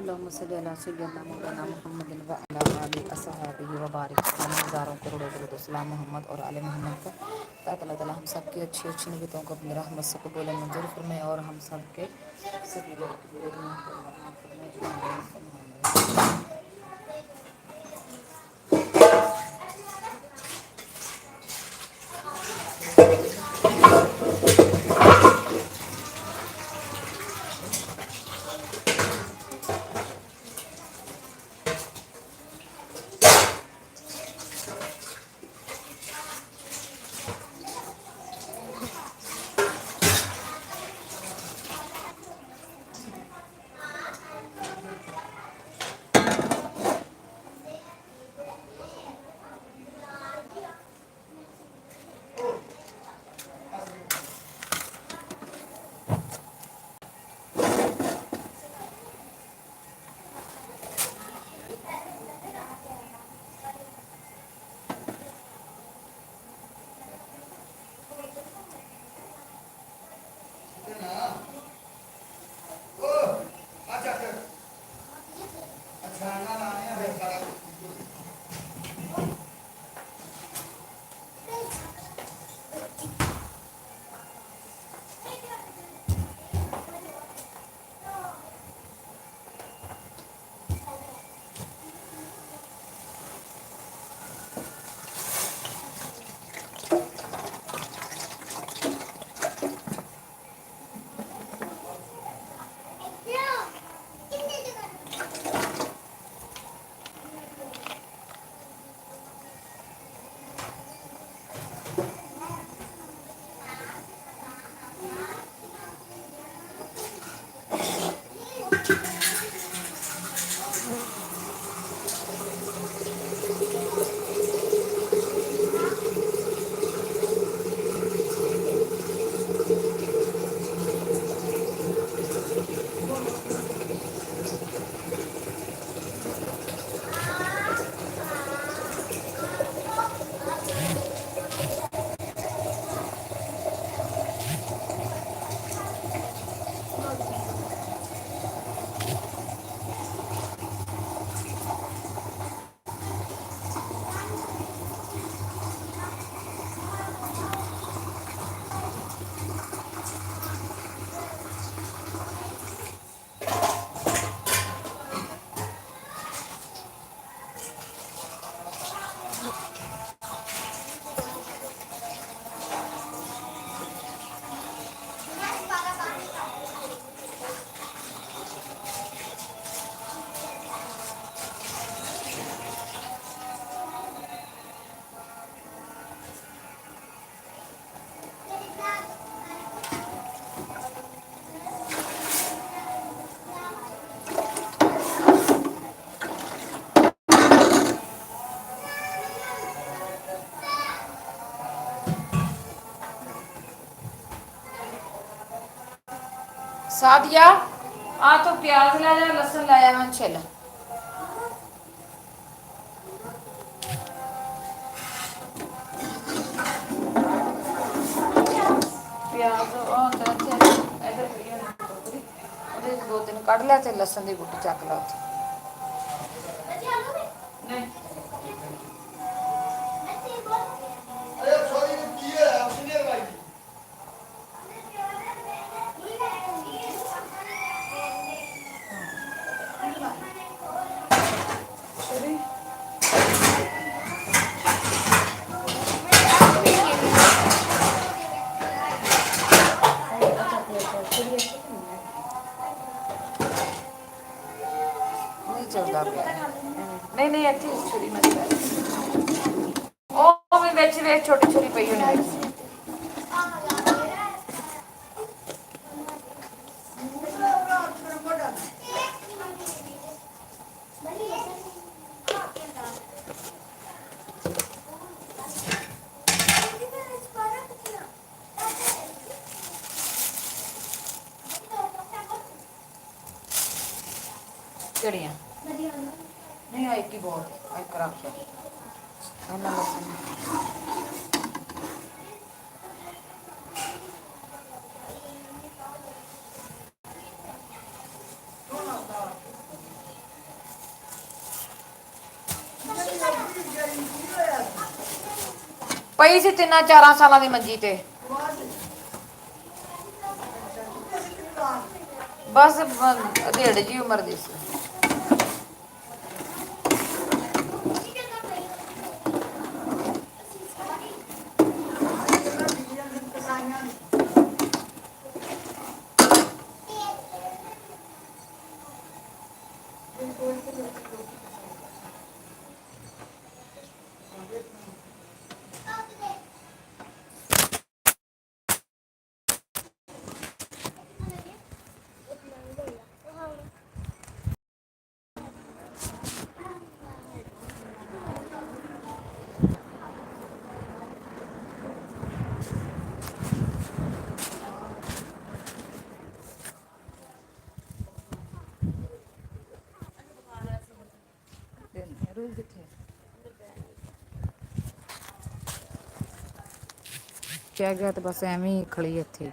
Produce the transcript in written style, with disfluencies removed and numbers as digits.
اللهم صل على سيدنا مولانا محمد وعلى آله أصحابه وبارك وسلم हज़ारों करोड़ों दरूद सलाम मोहम्मद और आले मोहम्मद पर ताकि अल्लाह ताला हम सब की अच्छी अच्छी नियतों को अपनी रहमत से कबूल मंजूर फरमाए और हम सब के सभी लोग की बुराइयों को माफ़ फरमाए। सादिया आ तो प्याज ला जा लहसुन लाया हाँ छिल प्याज इधर दो तीन कढ़ लिया तो लहसुन की गुटी चक ला नहीं चलता पिया नहीं नहीं अच्छी छुरी मत ਉਹ ਵੀ ਵਿੱਚ ਵੇਖ ਛੋਟੀ ਛੁਰੀ ਪਈ ਹੋਣੀ ਵਿੱਚ ਕਿਹੜੀਆਂ ਨਹੀਂ ਆਈ ਕੀ ਬਹੁਤ ਆਈ ਕਰਾ ਕੇ ਉਹਨਾਂ ਲਸਣ ਪਈ ਸੀ 3-4 ਸਾਲਾਂ ਦੀ ਮੰਜੀ ਤੇ। ਬਸ ਡੇਢ ਜੀ ਉਮਰ ਦੀ ਸੀ। ਰੂਹ ਕਿੱਥੇ ਕਹਿ ਗਿਆ ਤੇ ਬਸ ਐਵੇਂ ਹੀ ਖੜੀ ਇੱਥੇ।